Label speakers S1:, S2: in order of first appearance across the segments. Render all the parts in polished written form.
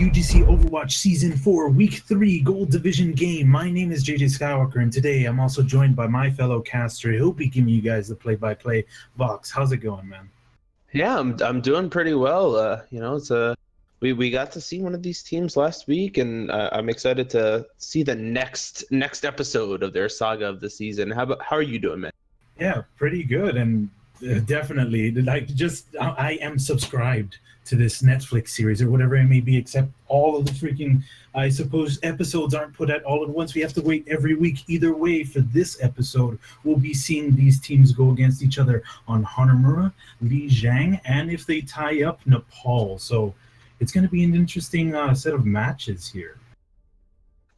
S1: UGC Overwatch Season 4, Week 3 Gold Division game. My name is JJSkywalker, and today I'm also joined by my fellow caster. He'll be giving you guys the play-by-play. Vox, how's it going, man?
S2: Yeah, I'm doing pretty well. It's we got to see one of these teams last week, and I'm excited to see the next episode of their saga of the season. How are you doing, man?
S1: Yeah, pretty good, and definitely, I am subscribed to this Netflix series or whatever it may be, except all of the freaking, I suppose, episodes aren't put out all at once. We have to wait every week. Either way, for this episode, we'll be seeing these teams go against each other on Hanamura, Lijiang, and if they tie up, Nepal. So it's going to be an interesting set of matches here.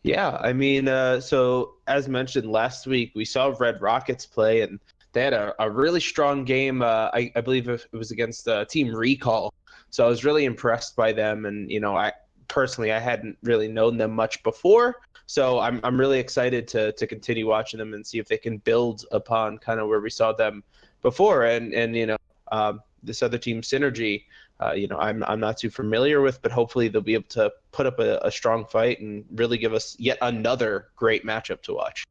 S2: Yeah, I mean, so as mentioned last week, we saw Red Rockets play, and they had a really strong game. I believe it was against Team Recall. So I was really impressed by them, and I hadn't really known them much before. So I'm really excited to continue watching them and see if they can build upon kind of where we saw them before. And this other team, Synergy, I'm not too familiar with, but hopefully they'll be able to put up a strong fight and really give us yet another great matchup to watch.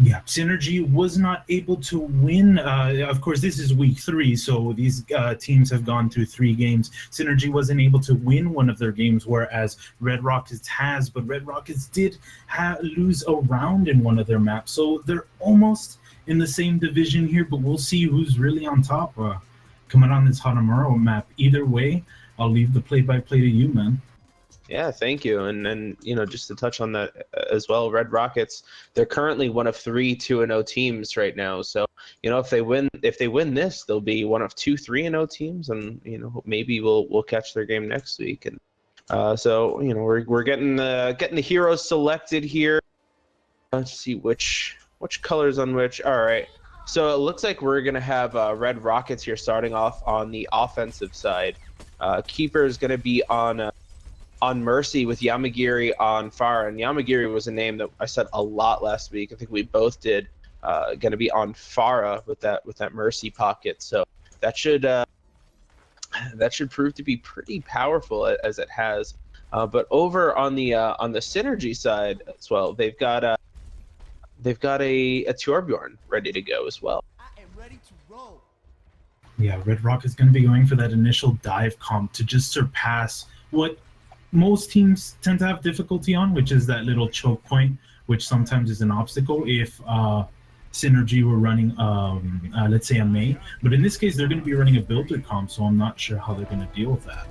S1: Yeah, Synergy was not able to win. Of course, this is week 3, so these teams have gone through 3 games. Synergy wasn't able to win one of their games, whereas Red Rockets has, but Red Rockets did lose a round in one of their maps, so they're almost in the same division here, but we'll see who's really on top coming on this Hanamura map. Either way, I'll leave the play-by-play to you, man.
S2: Yeah, thank you. And just to touch on that as well, Red Rockets, they're currently one of 3 2-0 teams right now. So, if they win this, they'll be one of 2 3-0 teams, and maybe we'll catch their game next week. And we're getting the heroes selected here. Let's see which colors on which. All right. So it looks like we're gonna have Red Rockets here starting off on the offensive side. Keeper is gonna be on Mercy with Yamagiri on Farah, and Yamagiri was a name that I said a lot last week. I think we both did. Going to be on Farah with that Mercy pocket, so that should prove to be pretty powerful as it has. But over on the Synergy side as well, they've got a Torbjorn ready to go as well.
S3: I am ready to roll.
S1: Yeah, Red Rock is going to be going for that initial dive comp to just surpass what most teams tend to have difficulty on, which is that little choke point, which sometimes is an obstacle if Synergy were running, let's say, a Mei. But in this case, they're going to be running a builder comp, so I'm not sure how they're going to deal with that.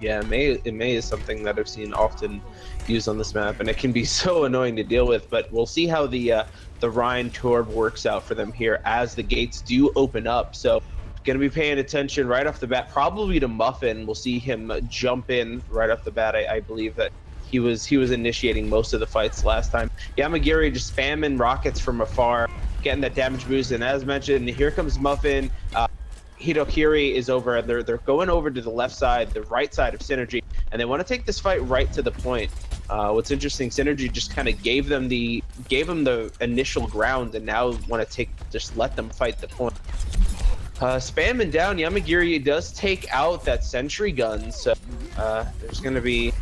S2: Yeah, Mei is something that I've seen often used on this map, and it can be so annoying to deal with. But we'll see how the Ryan Torb works out for them here as the gates do open up. So going to be paying attention right off the bat, probably to Muffin. We'll see him jump in right off the bat. I believe that he was initiating most of the fights last time. Yamagiri just spamming rockets from afar, getting that damage boost. And as mentioned, here comes Muffin. Hitokiri is over. They're going over to the left side, the right side of Synergy, and they want to take this fight right to the point. What's interesting, Synergy just kind of gave them the initial ground, and now want to just let them fight the point. Spamming down, Yamagiri does take out that sentry gun, so there's going to be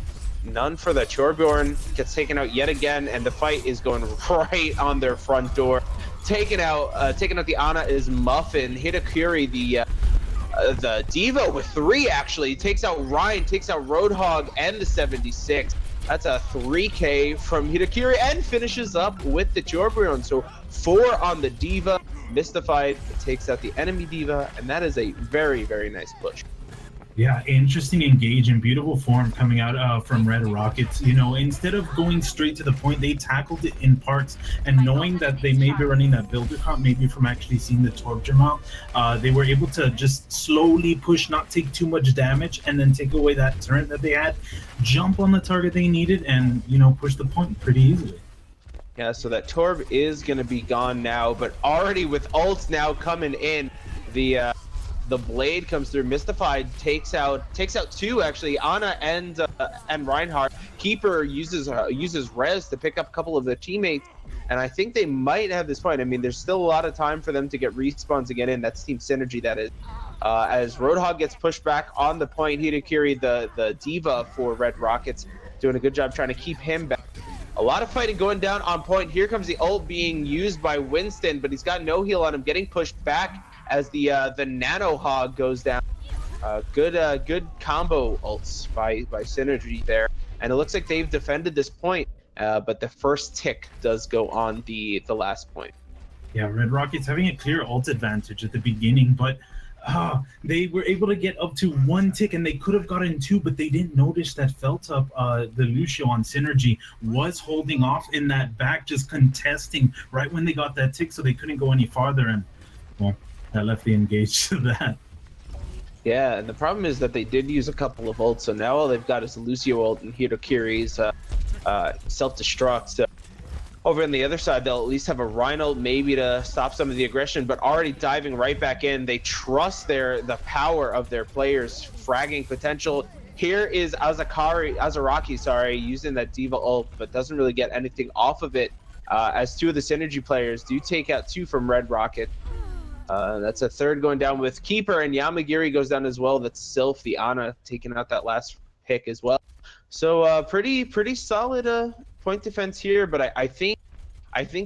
S2: none for the Torbjorn. Gets taken out yet again, and the fight is going right on their front door. Taking out the Ana is Muffin. Hitokiri, the Diva with 3 actually. Takes out Ryan, takes out Roadhog and the 76. That's a 3K from Hitokiri and finishes up with the Torbjorn. So 4 on the Diva. Missed the fight, takes out the enemy Diva, and that is a very, very nice push.
S1: Yeah, interesting engage and beautiful form coming out from Red Rockets. Instead of going straight to the point, they tackled it in parts, and knowing that they may be running that builder comp, maybe from actually seeing the Torbjorn out, they were able to just slowly push, not take too much damage, and then take away that turret that they had, jump on the target they needed, and push the point pretty easily.
S2: Yeah, so that Torb is going to be gone now, but already with ults now coming in, the blade comes through. Mystified takes out 2 actually, Ana and Reinhardt. Keeper uses Rez to pick up a couple of their teammates, and I think they might have this fight. I mean, there's still a lot of time for them to get respawns to get in. That's Team Synergy, that is. As Roadhog gets pushed back on the point, Hitakiri, the diva for Red Rockets, doing a good job trying to keep him back. A lot of fighting going down on point. Here comes the ult being used by Winston, but he's got no heal on him, getting pushed back as the Nano Hog goes down. Good combo ults by Synergy there, and it looks like they've defended this point, but the first tick does go on the last point.
S1: Yeah, Red Rockets having a clear ult advantage at the beginning, but they were able to get up to 1 tick, and they could have gotten 2, but they didn't notice that Feltup, the Lucio on Synergy, was holding off in that back, just contesting right when they got that tick, so they couldn't go any farther, and, well, that left the engage to that.
S2: Yeah, and the problem is that they did use a couple of ults, so now all they've got is the Lucio ult and Hitakiri's self-destruct. So over on the other side, they'll at least have a Rhino maybe to stop some of the aggression, but already diving right back in. They trust the power of their players, fragging potential. Here is Azaraki, using that Diva ult, but doesn't really get anything off of it, as 2 of the Synergy players do take out 2 from Red Rocket. That's a third going down with Keeper, and Yamagiri goes down as well. That's Sylph, the Ana, taking out that last pick as well. So pretty solid point defense here, but I think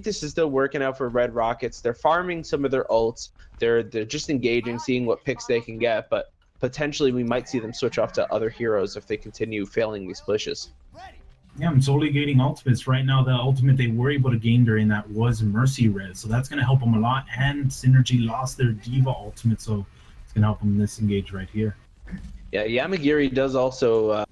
S2: this is still working out for Red Rockets. They're farming some of their ults. They're just engaging, seeing what picks they can get, but potentially we might see them switch off to other heroes if they continue failing these pushes.
S1: Yeah, I'm solely gating ultimates. Right now, the ultimate they were able to gain during that was Mercy Res, so that's going to help them a lot, and Synergy lost their Diva ultimate, so it's going to help them disengage right here.
S2: Yeah, Yamagiri does also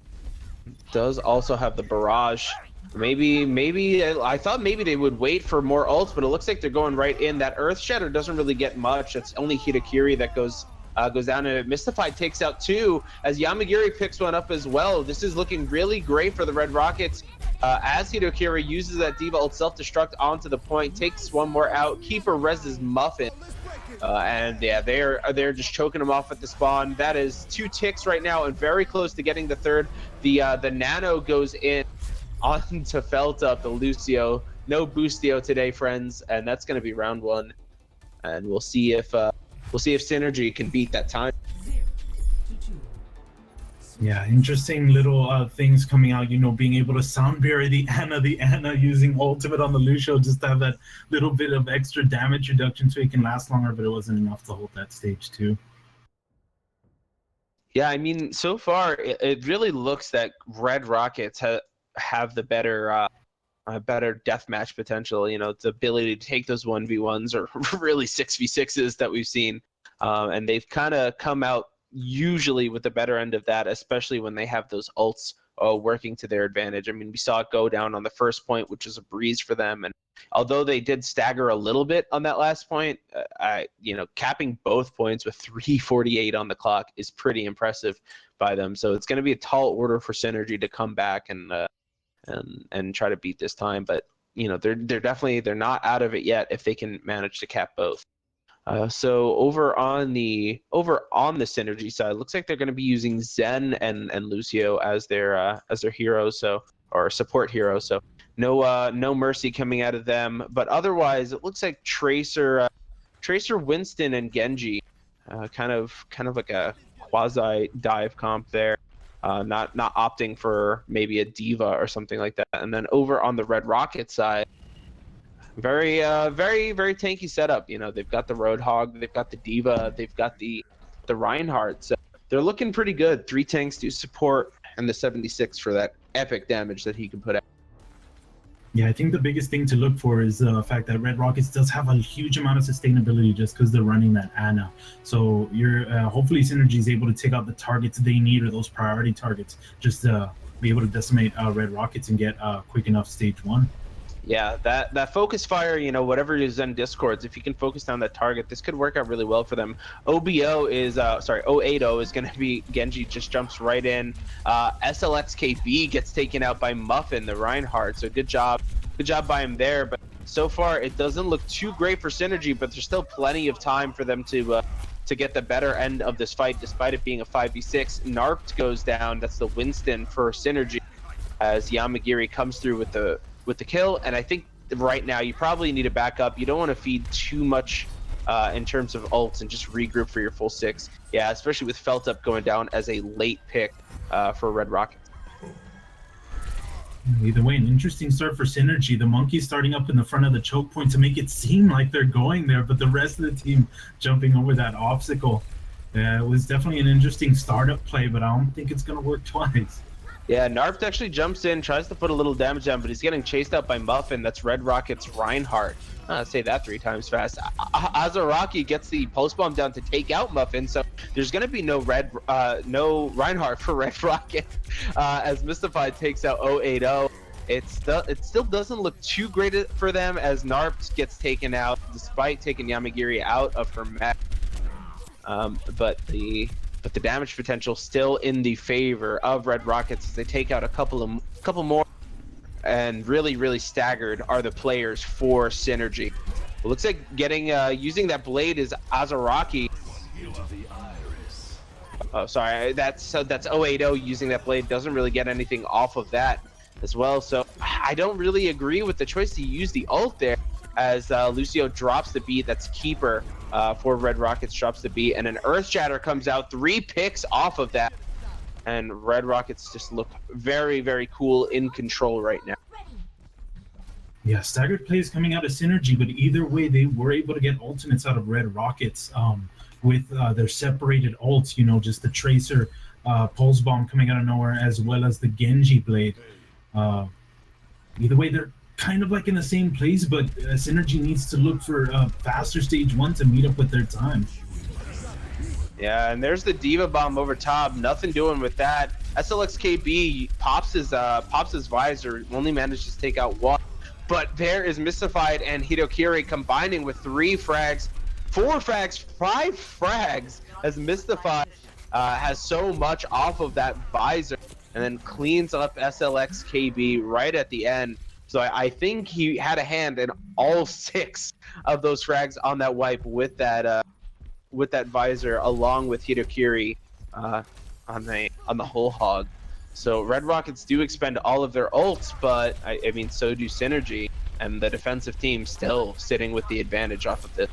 S2: have the barrage. Maybe I thought maybe they would wait for more ults, but it looks like they're going right in. That Earth Shatter doesn't really get much. It's only Hitakiri that goes down, and Mystified takes out 2 as Yamagiri picks one up as well. This is looking really great for the Red Rockets as Hitakiri uses that Diva ult self-destruct onto the point, takes one more out. Keeper reses Muffin. And yeah, they're just choking him off at the spawn. That is 2 ticks right now and very close to getting the third. The Nano goes in onto Feltup, the Lucio. No Boostio today, friends, and that's going to be round 1. And we'll see if Synergy can beat that time.
S1: Yeah, interesting little things coming out, being able to sound bury the Ana using ultimate on the Lucio just to have that little bit of extra damage reduction so it can last longer, but it wasn't enough to hold that stage 2.
S2: Yeah, I mean, so far it really looks that Red Rockets have the better deathmatch potential. The ability to take those 1v1s or really 6v6s that we've seen, and they've kind of come out usually with the better end of that, especially when they have those ults working to their advantage. I mean, we saw it go down on the first point, which was a breeze for them, and although they did stagger a little bit on that last point, capping both points with 3:48 on the clock is pretty impressive by them. So it's going to be a tall order for Synergy to come back and try to beat this time, but they're not out of it yet if they can manage to cap both. So over on the Synergy side, looks like they're going to be using Zen and Lucio as their heroes, or support heroes. So no Mercy coming out of them, but otherwise it looks like Tracer, Winston, and Genji, kind of like a quasi dive comp there. Not opting for maybe a Diva or something like that. And then over on the Red Rocket side, very tanky setup. They've got the Roadhog, they've got the Diva, they've got the Reinhardt. So they're looking pretty good. 3 tanks to support, and the 76 for that epic damage that he can put out.
S1: Yeah, I think the biggest thing to look for is the fact that Red Rockets does have a huge amount of sustainability just because they're running that Ana. So you're hopefully Synergy is able to take out the targets they need, or those priority targets, just to be able to decimate Red Rockets and get quick enough stage 1.
S2: Yeah, that focus fire, whatever is in Discords, if you can focus down that target, this could work out really well for them. O80 is going to be Genji, just jumps right in. SLXKB gets taken out by Muffin, the Reinhardt, so good job by him there. But so far, it doesn't look too great for Synergy, but there's still plenty of time for them to get the better end of this fight, despite it being a 5v6. Narped goes down, that's the Winston for Synergy, as Yamagiri comes through with the kill. And I think right now you probably need to back up. You don't want to feed too much in terms of ults and just regroup for your full 6. Yeah, especially with Felt Up going down as a late pick for Red Rockets.
S1: Either way, an interesting start for Synergy. The Monkeys starting up in the front of the choke point to make it seem like they're going there, but the rest of the team jumping over that obstacle. It was definitely an interesting startup play, but I don't think it's going to work twice.
S2: Yeah, Narft actually jumps in, tries to put a little damage down, but he's getting chased out by Muffin. That's Red Rocket's Reinhardt. Say that 3 times fast. Azaraki gets the post bomb down to take out Muffin, so there's going to be no Reinhardt for Red Rocket as Mystified takes out 080. It still doesn't look too great for them as Narft gets taken out despite taking Yamagiri out of her mech. But the damage potential still in the favor of Red Rockets as they take out a couple more, and really staggered are the players for Synergy. It looks like using that blade is Azaraki. Oh, sorry, that's 080 using that blade. Doesn't really get anything off of that as well. So I don't really agree with the choice to use the ult there as Lucio drops the beat. That's Keeper for Red Rockets drops the beat, and an Earth Shatter comes out. 3 picks off of that, and Red Rockets just look very cool in control right now.
S1: Yeah, staggered plays coming out of Synergy, but either way, they were able to get ultimates out of Red Rockets with their separated ults, just the Tracer Pulse Bomb coming out of nowhere, as well as the Genji Blade. Either way, they're kind of like in the same place, but Synergy needs to look for faster stage 1 to meet up with their time.
S2: Yeah, and there's the Diva Bomb over top. Nothing doing with that. SLXKB pops his visor, only manages to take out 1. But there is Mystified and Hitokiri combining with 3 frags, 4 frags, 5 frags, as Mystified has so much off of that visor and then cleans up SLXKB right at the end. So I think he had a hand in all 6 of those frags on that wipe with that visor, along with Hitokiri on the whole hog. So Red Rockets do expend all of their ults, but I mean, so do Synergy, and the defensive team still sitting with the advantage off of this.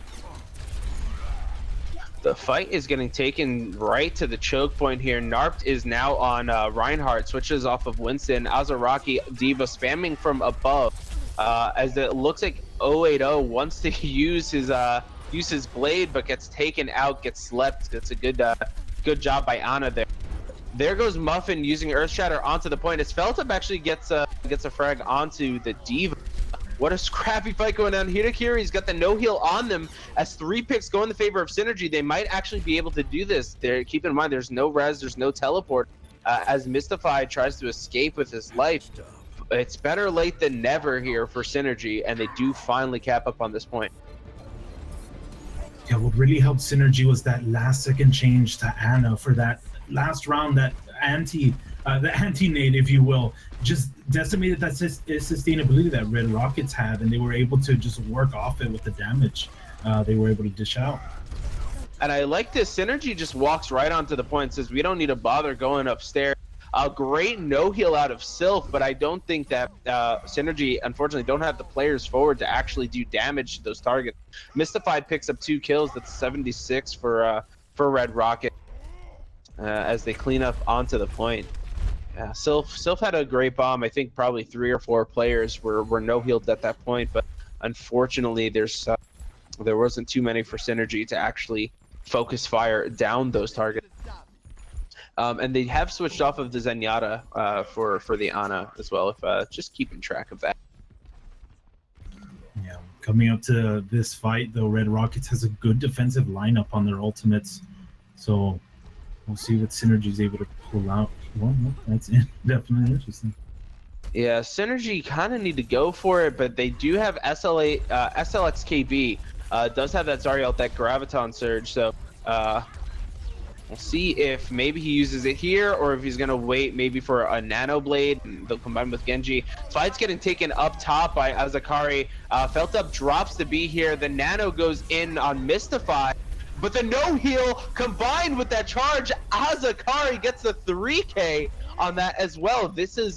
S2: The fight is getting taken right to the choke point here. Narpt is now on Reinhardt, switches off of Winston. Azaraki Diva spamming from above as it looks like 080 wants to use his blade, but gets taken out, gets slept. It's a good job by Ana there. There goes Muffin using Earth Shatter onto the point. As Feltup actually gets a frag onto the Diva. What a scrappy fight going on. Hitokiri's got the no heal on them as 3 picks go in the favor of Synergy. They might actually be able to do this. Keep in mind, there's no res, there's no teleport as Mystified tries to escape with his life. It's better late than never here for Synergy, and they do finally cap up on this point.
S1: Yeah, what really helped Synergy was that last second change to Ana for that last round, that anti-nade, if you will, just decimated that sustainability that Red Rockets had, and they were able to just work off it with the damage they were able to dish out.
S2: And I like this. Synergy just walks right onto the point and says, we don't need to bother going upstairs. A great no-heal out of Sylph, but I don't think that Synergy, unfortunately, don't have the players forward to actually do damage to those targets. Mystified picks up 2 kills. That's 76 for Red Rocket as they clean up onto the point. Yeah, Sylph had a great bomb. I think probably 3 or 4 players were no-healed at that point, but unfortunately, there wasn't too many for Synergy to actually focus fire down those targets. And they have switched off of the Zenyatta for the Ana as well, if just keeping track of that.
S1: Yeah, coming up to this fight, though, Red Rockets has a good defensive lineup on their ultimates, so we'll see what Synergy's able to pull out. Well, that's definitely interesting.
S2: Yeah, Synergy kind of need to go for it, but they do have SLXKB does have that Zariel, that Graviton Surge, so we'll see if maybe he uses it here or if he's going to wait maybe for a Nano Blade and they'll combine with Genji. Fight's getting taken up top by Azakari. Feltup drops the B here. The Nano goes in on Mystify, but the no heal combined with that charge, Azakari gets the 3K on that as well. This is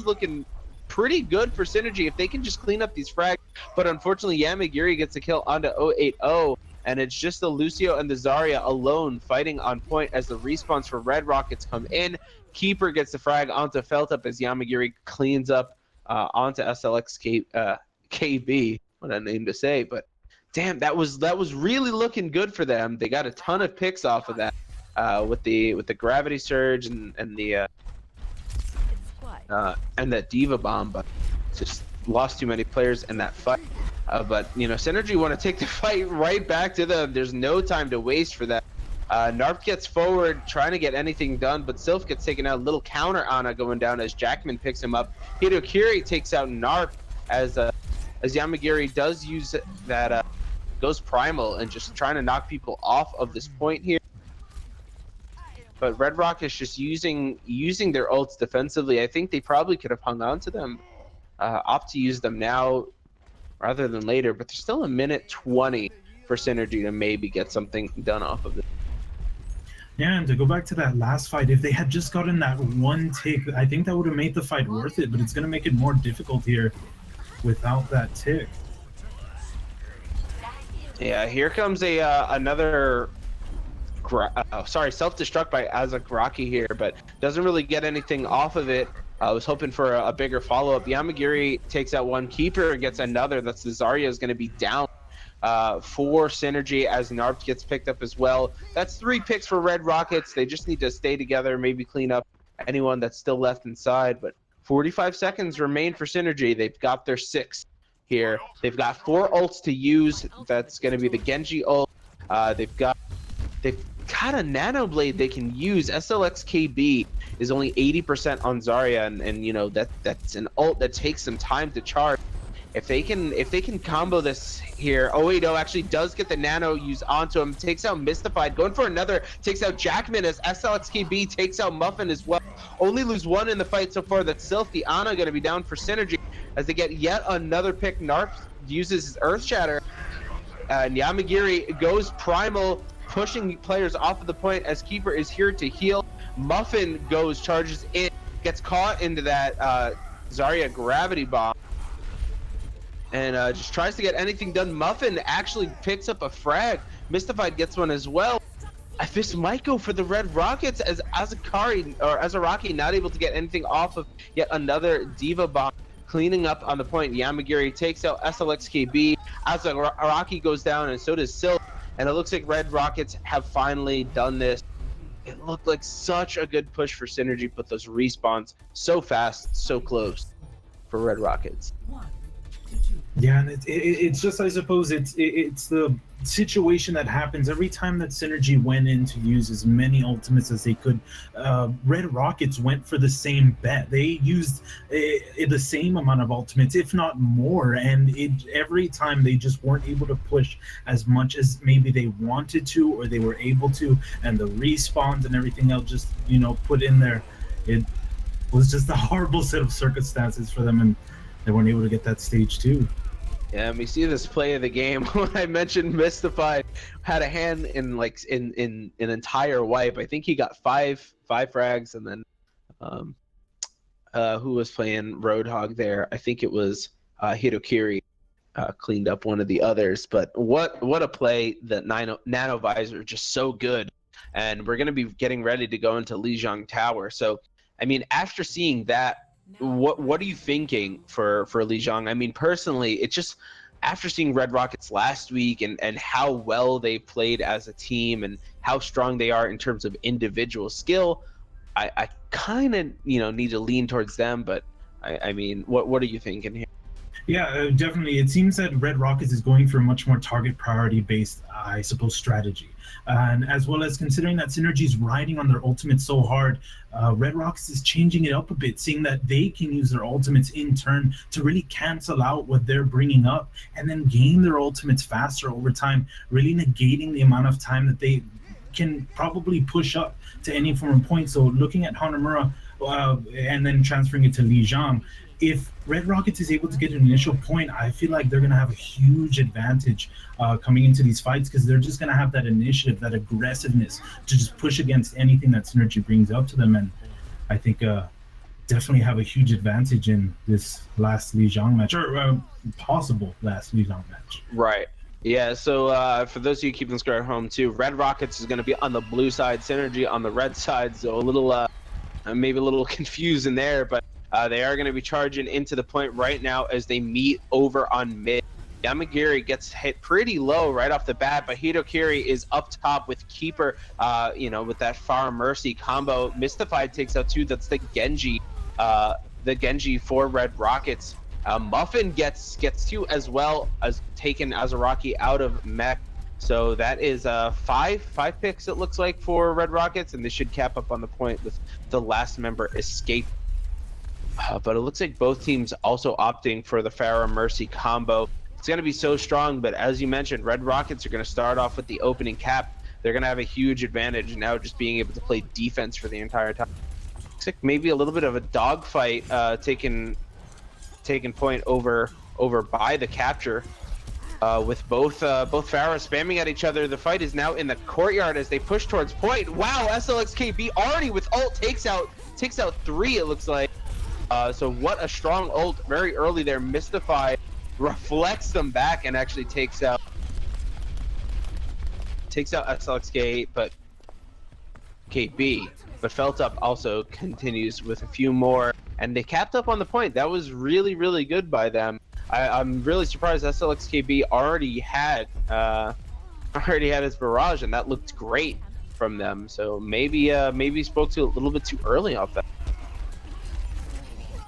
S2: looking pretty good for Synergy if they can just clean up these frags. But unfortunately, Yamagiri gets a kill onto 080. and it's just the Lucio and the Zarya alone fighting on point as the respawns for Red Rockets come in. Keeper gets the frag onto Feltup as Yamagiri cleans up onto KB. What a name to say, but damn, that was really looking good for them. They got a ton of picks off of that with the gravity surge and the Diva bomb, but just lost too many players in that fight. But you know, Synergy want to take the fight right back to them. There's no time to waste for that. Narp gets forward, trying to get anything done, but Sylph gets taken out. Little counter Ana going down as Jackman picks him up. Hitokiri takes out Narp as Yamagiri does use that goes primal and just trying to knock people off of this point here. But Red Rock is just using their ults defensively. I think they probably could have hung on to them, opt to use them now rather than later. But there's still a minute 20 for Synergy to maybe get something done off of it.
S1: Yeah, and to go back to that last fight, if they had just gotten that one tick, I think that would have made the fight worth it. But it's going to make it more difficult here without that tick.
S2: Yeah, here comes another. Self-destruct by Azagraki here, but doesn't really get anything off of it. I was hoping for a bigger follow-up. Yamagiri takes out one, Keeper gets another. That's the Zarya is going to be down for Synergy as Narp gets picked up as well. That's 3 picks for Red Rockets. They just need to stay together, maybe clean up anyone that's still left inside. But 45 seconds remain for Synergy. They've got their 6 here. They've got 4 ults to use. That's going to be the Genji ult. They've got a Nano Blade they can use. SLXKB is only 80% on Zarya, and you know that's an ult that takes some time to charge. If they can combo this here, 080 actually does get the nano used onto him, takes out Mystified, going for another, takes out Jackman as SLXKB takes out Muffin as well. Only lose 1 in the fight so far. That's Sylph. The Ana going to be down for Synergy as they get yet another pick. Narp uses his Earth Shatter, and Yamagiri goes primal, pushing players off of the point as Keeper is here to heal. Muffin charges in, gets caught into that Zarya gravity bomb, and just tries to get anything done. Muffin actually picks up a frag. Mystified gets one as well. This might go for the Red Rockets as Azaraki not able to get anything off of yet another Diva bomb. Cleaning up on the point, Yamagiri takes out SLXKB. Azaraki goes down, and so does Sylph. And it looks like Red Rockets have finally done this. It looked like such a good push for Synergy, but those respawns so fast, so close for Red Rockets.
S1: Yeah, and it's just, I suppose, it's the situation that happens every time that Synergy went in to use as many ultimates as they could. Red Rockets went for the same bet. They used the same amount of ultimates, if not more, and every time they just weren't able to push as much as maybe they wanted to or they were able to, and the respawns and everything else just, you know, put in there. It was just a horrible set of circumstances for them, and they weren't able to get that stage 2.
S2: Yeah, and we see this play of the game when I mentioned Mystified had a hand in an entire wipe. I think he got five frags, and then who was playing Roadhog there? I think it was Hitokiri cleaned up one of the others. But what a play! The Nano Visor just so good, and we're gonna be getting ready to go into Lijiang Tower. So, I mean, after seeing that, what are you thinking for Lijiang? I mean, personally, it's just after seeing Red Rockets last week and how well they played as a team and how strong they are in terms of individual skill, I kind of need to lean towards them. But I mean, what are you thinking here?
S1: Yeah, definitely. It seems that Red Rockets is going for a much more target priority based, I suppose, strategy. And as well as considering that Synergy is riding on their ultimates so hard, Red Rockets is changing it up a bit, seeing that they can use their ultimates in turn to really cancel out what they're bringing up and then gain their ultimates faster over time, really negating the amount of time that they can probably push up to any form of point. So looking at Hanamura and then transferring it to Lijiang, if Red Rockets is able to get an initial point, I feel like they're going to have a huge advantage coming into these fights, because they're just going to have that initiative, that aggressiveness to just push against anything that Synergy brings up to them. And I think definitely have a huge advantage in this last Lijiang match, or possible last Lijiang match.
S2: Right. Yeah, so for those of you keeping score at home too, Red Rockets is going to be on the blue side, Synergy on the red side, so a little maybe a little confused in there, but they are going to be charging into the point right now as they meet over on mid. Yamagiri gets hit pretty low right off the bat, but Hitokiri is up top with Keeper, with that Far Mercy combo. Mystified takes out 2. That's the Genji for Red Rockets. Muffin gets 2 as well, as taking Azaraki out of mech. So that is 5 picks, it looks like, for Red Rockets, and they should cap up on the point with the last member escape. But it looks like both teams also opting for the Farah Mercy combo. It's going to be so strong, but as you mentioned, Red Rockets are going to start off with the opening cap. They're going to have a huge advantage now, just being able to play defense for the entire time. Looks like maybe a little bit of a dogfight taking point over by the capture. With both Farah spamming at each other. The fight is now in the courtyard as they push towards point. Wow, SLXKB already with ult takes out 3, it looks like. So what a strong ult very early there. Mystified reflects them back and actually takes out SLXK, but KB. But Feltup also continues with a few more, and they capped up on the point. That was really, really good by them. I'm really surprised SLXKB already had his barrage, and that looked great from them. So maybe spoke to a little bit too early off that.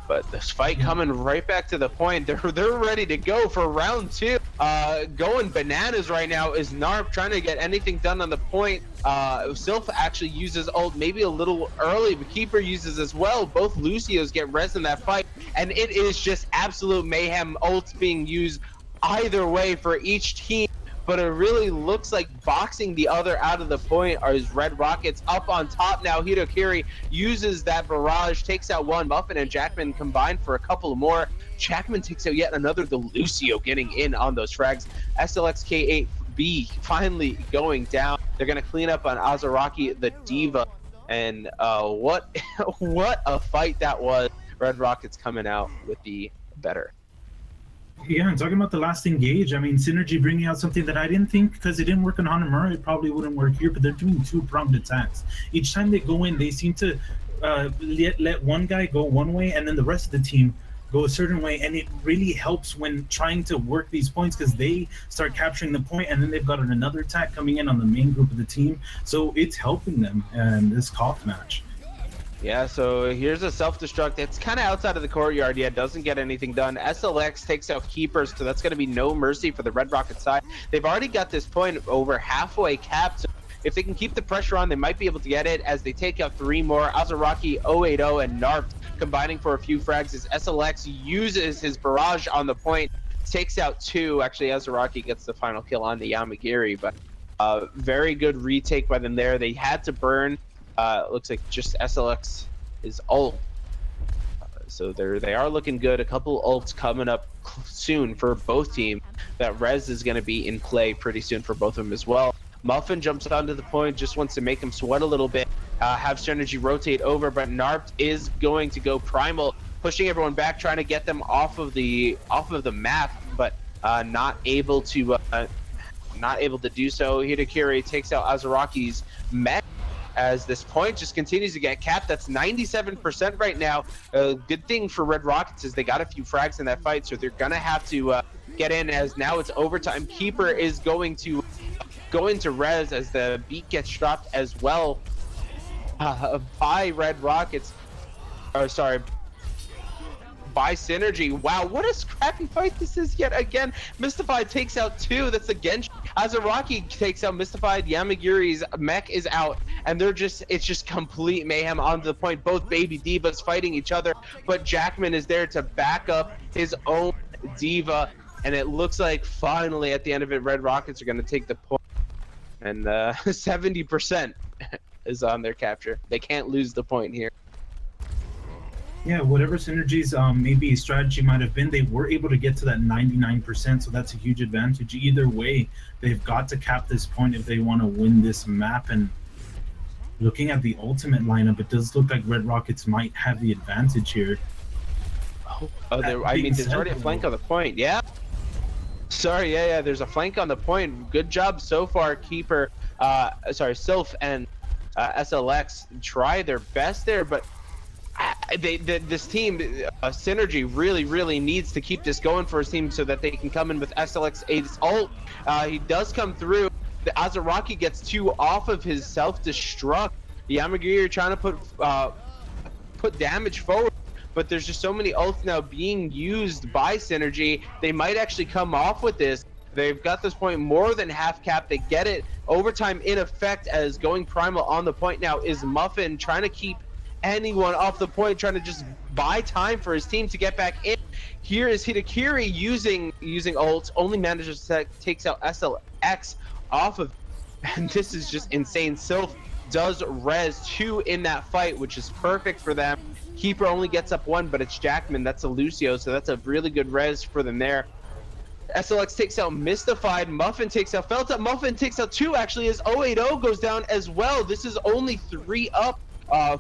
S2: But this fight coming right back to the point. They're ready to go for round 2. Going bananas right now is Narp trying to get anything done on the point. Sylph actually uses ult maybe a little early, but Keeper uses as well. Both Lucios get res in that fight, and it is just absolute mayhem. Ults being used either way for each team. But it really looks like boxing the other out of the point are his Red Rockets up on top now. Hitokiri uses that barrage, takes out 1. Muffin and Jackman combined for a couple more. Jackman takes out yet another. The Lucio getting in on those frags. SLXK8B finally going down. They're going to clean up on Azaraki, the Diva. And what a fight that was. Red Rockets coming out with the better.
S1: Yeah, and talking about the last engage, I mean, Synergy bringing out something that I didn't think, because it didn't work on Hanamura, it probably wouldn't work here, but they're doing 2-pronged attacks. Each time they go in, they seem to let one guy go one way, and then the rest of the team go a certain way, and it really helps when trying to work these points, because they start capturing the point, and then they've got another attack coming in on the main group of the team, so it's helping them in this KOF match.
S2: Yeah, so here's a self-destruct. It's kind of outside of the courtyard yet, doesn't get anything done. SLX takes out Keepers, so that's going to be no mercy for the Red Rocket side. They've already got this point over halfway capped, so if they can keep the pressure on, they might be able to get it as they take out 3 more. Azaraki, 080, and Narp combining for a few frags as SLX uses his barrage on the point, takes out 2. Actually, Azaraki gets the final kill on the Yamagiri, but very good retake by them there. They had to burn. Looks like just SLX is ult. So they are looking good. A couple ults coming up soon for both teams. That res is going to be in play pretty soon for both of them as well. Muffin jumps onto the point, just wants to make him sweat a little bit. Have Synergy rotate over, but Narp is going to go primal, pushing everyone back, trying to get them off of the map, but not able to do so. Hitokiri takes out Azaraki's mech, as this point just continues to get capped. That's 97% right now. Good thing for Red Rockets is they got a few frags in that fight, so they're gonna have to get in, as now it's overtime. Keeper is going to go into res as the beat gets dropped as well by Red Rockets. Or sorry, by Synergy. Wow, what a scrappy fight this is yet again. Mystified takes out 2. That's the Genji. Azaraki takes out Mystified. Yamagiri's mech is out, and it's just complete mayhem onto the point. Both baby divas fighting each other, but Jackman is there to back up his own diva, and it looks like finally at the end of it, Red Rockets are going to take the point, and 70% is on their capture. They can't lose the point here.
S1: Yeah, whatever Synergy's maybe strategy might have been, they were able to get to that 99%, so that's a huge advantage. Either way, they've got to cap this point if they want to win this map. And looking at the ultimate lineup, it does look like Red Rockets might have the advantage here.
S2: I mean, there's already a flank on the point, yeah. Sorry, yeah, there's a flank on the point. Good job so far, Keeper. Sylph and SLX try their best there, but this team, Synergy, really needs to keep this going for his team so that they can come in with SLX Ace ult. He does come through. The Azaraki gets 2 off of his self-destruct. Yamagiri trying to put damage forward, but there's just so many ults now being used by Synergy. They might actually come off with this. They've got this point more than half cap. They get it. Overtime in effect as going primal on the point now is Muffin trying to keep anyone off the point, trying to just buy time for his team to get back in. Here is Hitakiri using ults, only manages to takes out SLX off of, and this is just insane. Sylph does res 2 in that fight, which is perfect for them. Keeper only gets up 1, but it's Jackman. That's a Lucio, so that's a really good res for them there. SLX takes out Mystified. Muffin takes out Felta. Muffin takes out 2 actually as 080 goes down as well. This is only 3 up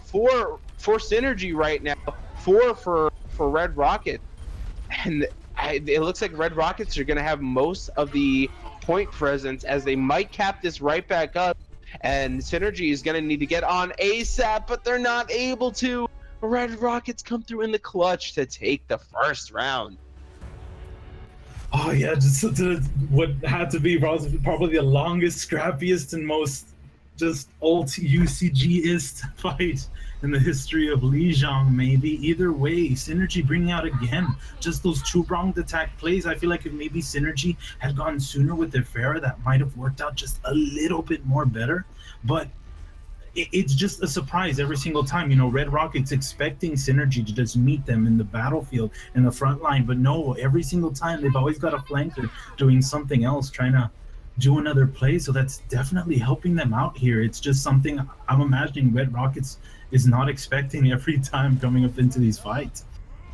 S2: for Synergy right now. 4 for Red Rocket. And it looks like Red Rockets are going to have most of the point presence as they might cap this right back up. And Synergy is going to need to get on ASAP, but they're not able to. Red Rockets come through in the clutch to take the first round.
S1: Oh yeah, just what had to be probably the longest, scrappiest, and most just ult UCG-ist fight in the history of Lijiang, maybe. Either way, Synergy bringing out again just those 2-pronged attack plays. I feel like if maybe Synergy had gone sooner with their Pharah, that might have worked out just a little bit more better. But it's just a surprise every single time. You know, Red Rocket's expecting Synergy to just meet them in the battlefield, in the front line. But no, every single time they've always got a flanker doing something else, trying to do another play. So that's definitely helping them out here. It's just something I'm imagining Red Rockets is not expecting every time coming up into these fights.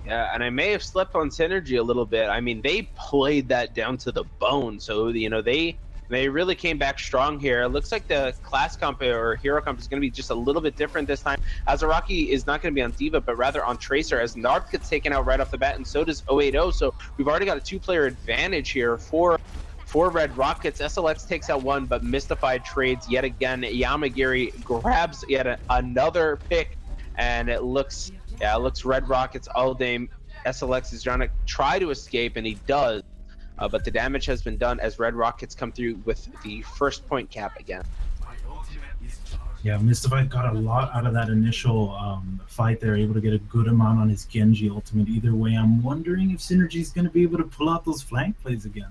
S2: Yeah, and I may have slept on Synergy a little bit. I mean, they played that down to the bone. So, you know, they really came back strong here. It looks like the class comp or hero comp is going to be just a little bit different this time. Azaraki is not going to be on D.Va, but rather on Tracer, as Narth gets taken out right off the bat, and so does 080. So we've already got a 2-player advantage here for Red Rockets. SLX takes out 1, but Mystified trades yet again. Yamagiri grabs yet another pick, and it looks Red Rockets all day. SLX is trying to try to escape, and he does. But the damage has been done as Red Rockets come through with the first point cap again.
S1: Yeah, Mystified got a lot out of that initial fight there, able to get a good amount on his Genji ultimate. Either way, I'm wondering if Synergy is going to be able to pull out those flank plays again.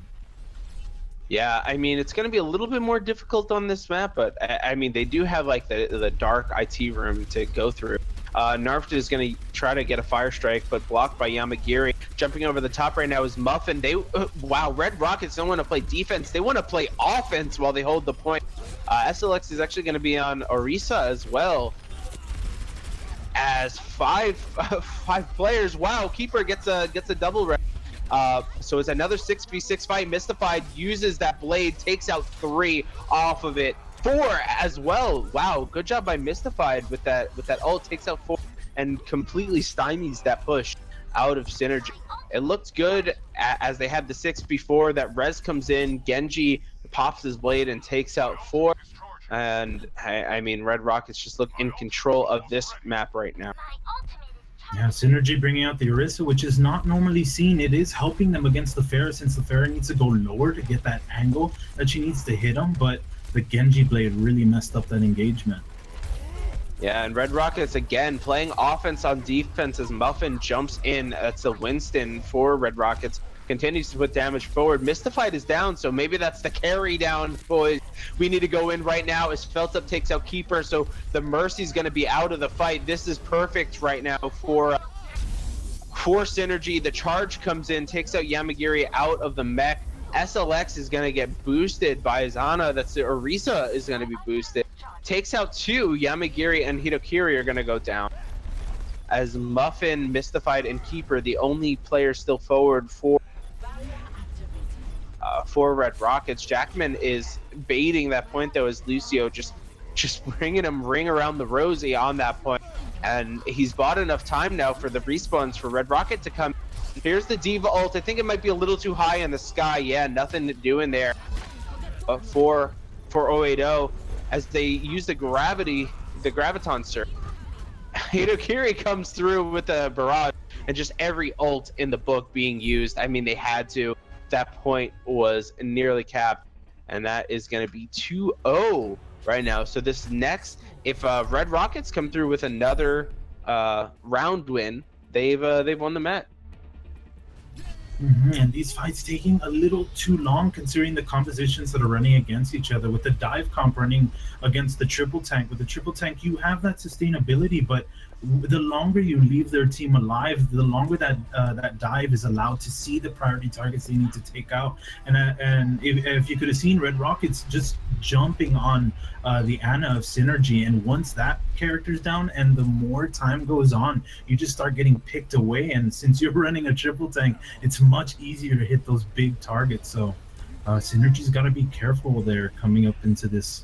S2: Yeah, I mean, it's going to be a little bit more difficult on this map, but I mean, they do have like the dark IT room to go through. Narfed is going to try to get a fire strike, but blocked by Yamagiri. Jumping over the top right now is Muffin. Wow, Red Rockets don't want to play defense. They want to play offense while they hold the point. SLX is actually going to be on Orisa as well. As five players. Wow, Keeper gets a double red. So it's another 6v6 fight. Mystified uses that blade, takes out 3 off of it. 4 as well. Wow, good job by Mystified with that ult, takes out 4 and completely stymies that push out of Synergy. It looked good as they had the 6 before. That res comes in, Genji pops his blade and takes out 4. And I mean, Red Rockets just look in control of this map right now.
S1: Yeah, Synergy bringing out the Orisa, which is not normally seen. It is helping them against the Pharah, since the Pharah needs to go lower to get that angle that she needs to hit him. But the Genji blade really messed up that engagement.
S2: Yeah, and Red Rockets again playing offense on defense as Muffin jumps in. That's a Winston for Red Rockets. Continues to put damage forward. Mystified is down, so maybe that's the carry down, boys. We need to go in right now as Feltup takes out Keeper, so the Mercy's going to be out of the fight. This is perfect right now for Synergy. The charge comes in, takes out Yamagiri out of the mech. SLX is going to get boosted by Zana. That's the Orisa is going to be boosted. Takes out 2. Yamagiri and Hitokiri are going to go down. As Muffin, Mystified, and Keeper, the only players still forward for Red Rockets. Jackman is baiting that point though, as Lucio just bringing him ring around the rosy on that point. And he's bought enough time now for the respawns for Red Rocket to come. Here's the D.Va ult. I think it might be a little too high in the sky. Yeah, nothing to do in there for 080 as they use the graviton surge. Hitokiri comes through with a barrage and just every ult in the book being used. I mean, they had to. That point was nearly capped, and that is going to be 2-0 right now. So this next, if Red Rockets come through with another round win, they've won the match.
S1: And these fights taking a little too long considering the compositions that are running against each other. With the dive comp running against the triple tank, with the triple tank you have that sustainability, but the longer you leave their team alive, the longer that that dive is allowed to see the priority targets they need to take out. And if you could have seen Red Rockets just jumping on the Ana of Synergy, and once that character's down and the more time goes on, you just start getting picked away. And since you're running a triple tank, it's much easier to hit those big targets. So Synergy's got to be careful there coming up into this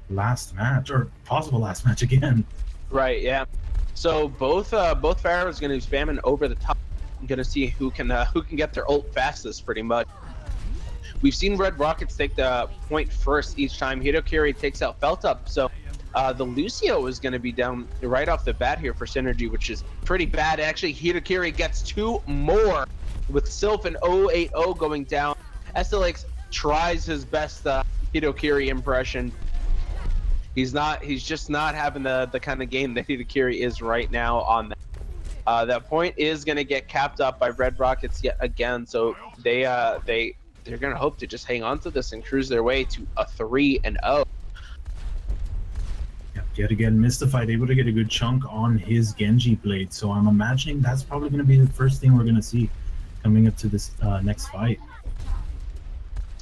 S1: last match, or possible last match again.
S2: Right, yeah. So both Pharaohs going to be spamming over the top. I'm going to see who can get their ult fastest, pretty much. We've seen Red Rockets take the point first each time. Hitokiri takes out Felt Up, so the Lucio is going to be down right off the bat here for Synergy, which is pretty bad. Actually, Hitokiri gets 2 more with Sylph and 080 going down. SLX tries his best Hitokiri impression. He's just not having the kind of game that Hitokiri is right now on that. That point is going to get capped up by Red Rockets yet again, so they're going to hope to just hang on to this and cruise their way to a 3-0.
S1: Yet again, Mystified able to get a good chunk on his Genji blade, so I'm imagining that's probably going to be the first thing we're going to see coming up to this next fight.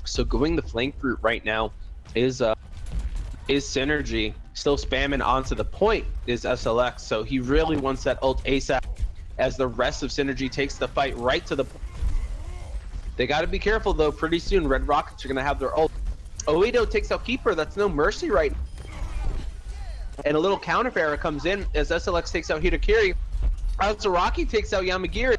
S2: So going the flank route right now is Synergy. Still spamming onto the point is SLX, so he really wants that ult ASAP as the rest of Synergy takes the fight right to the point. They got to be careful though, pretty soon Red Rockets are going to have their ult. 080 takes out Keeper, that's no mercy right now. And a little counter error comes in as SLX takes out Hitokiri. Azaraki takes out Yamagiri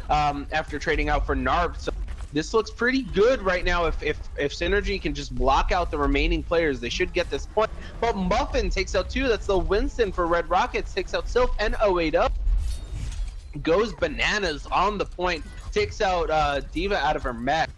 S2: after trading out for Narb. So this looks pretty good right now. If Synergy can just block out the remaining players, they should get this point. But Muffin takes out 2. That's the Winston for Red Rockets. Takes out Sylph and 080. Goes bananas on the point. Takes out D.Va out of her mech.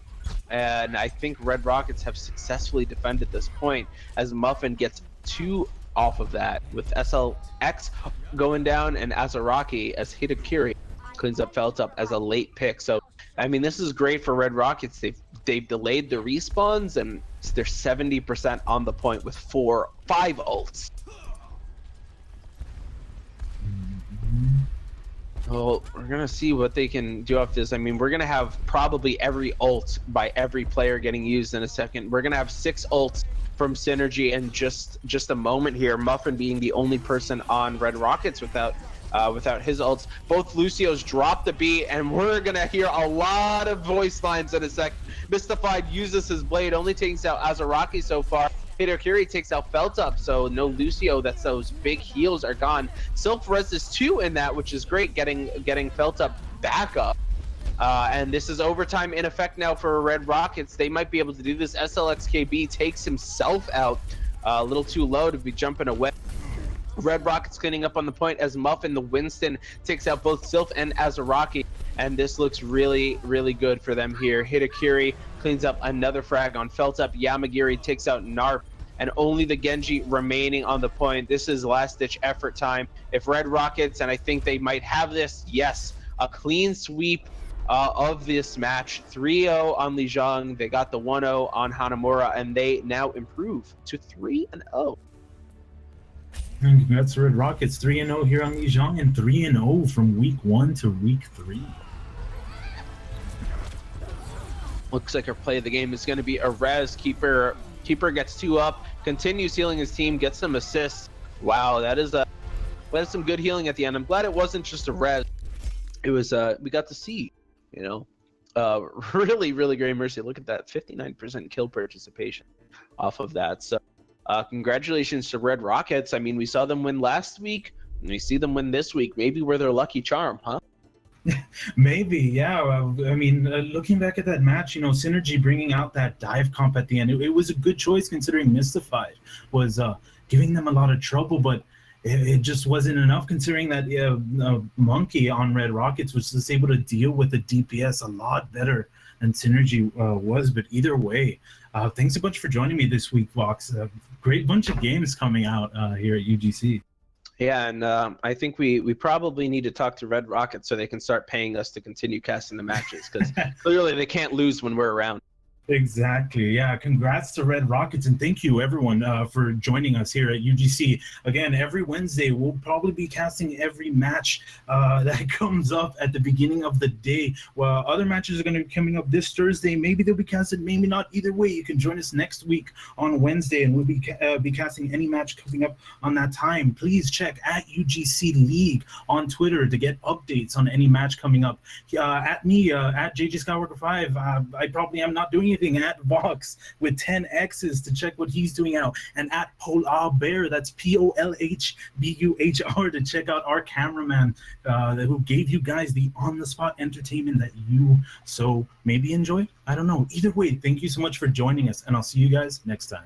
S2: And I think Red Rockets have successfully defended this point as Muffin gets 2 off of that, with SLX going down and Azaraki as Hitokiri cleans up Felt Up as a late pick. So I mean, this is great for Red Rockets. They've delayed the respawns and they're 70% on the point with 5 ults. Well, we're gonna see what they can do off this. I mean, we're gonna have probably every ult by every player getting used in a second. We're gonna have 6 ults from Synergy in just a moment here. Muffin being the only person on Red Rockets without his ults. Both Lucios drop the beat, and we're gonna hear a lot of voice lines in a sec. Mystified uses his blade, only takes out Azaraki so far. Hitokiri takes out Felt Up, so no Lucio. That's those big heals are gone. Sylph reses 2 in that, which is great, getting Felt Up back up. And this is overtime in effect now for Red Rockets. They might be able to do this. SLXKB takes himself out a little too low to be jumping away. Red Rockets cleaning up on the point as Muffin, the Winston, takes out both Sylph and Azaraki. And this looks really, really good for them here. Hitokiri cleans up another frag on Felt Up. Yamagiri takes out Narp. And only the Genji remaining on the point. This is last-ditch effort time. If Red Rockets, and I think they might have this, yes, a clean sweep of this match. 3-0 on Lijiang. They got the 1-0 on Hanamura, and they now improve to 3-0.
S1: And congrats to Red Rockets, 3-0 here on Lijiang, and 3-0 from week 1 to week 3.
S2: Looks like our play of the game is going to be a res. Keeper gets 2 up, continues healing his team, gets some assists. Wow, that is some good healing at the end. I'm glad it wasn't just a res. It was we got to see, really, really great mercy. Look at that, 59% kill participation off of that. So congratulations to Red Rockets. I mean, we saw them win last week, and we see them win this week. Maybe we're their lucky charm, huh?
S1: Maybe, yeah. I mean, looking back at that match, Synergy bringing out that dive comp at the end, it was a good choice considering Mystified was giving them a lot of trouble, but it just wasn't enough considering that Monkey on Red Rockets was just able to deal with the DPS a lot better than Synergy was. But either way, thanks a bunch for joining me this week, Vox. Great bunch of games coming out here at UGC.
S2: Yeah, and I think we probably need to talk to Red Rocket so they can start paying us to continue casting the matches, because clearly they can't lose when we're around.
S1: Exactly. Yeah. Congrats to Red Rockets, and thank you everyone for joining us here at UGC. Again, every Wednesday we'll probably be casting every match that comes up at the beginning of the day. Well, other matches are going to be coming up this Thursday. Maybe they'll be casted, maybe not. Either way, you can join us next week on Wednesday, and we'll be casting any match coming up on that time. Please check at UGC League on Twitter to get updates on any match coming up. At me, at JJSkywalker 5. I probably am not doing anything. At Vox with 10 X's to check what he's doing out, and at Polar Bear, that's POLHBUHR, to check out our cameraman who gave you guys the on-the-spot entertainment that you so maybe enjoy. I don't know. Either way, thank you so much for joining us, and I'll see you guys next time.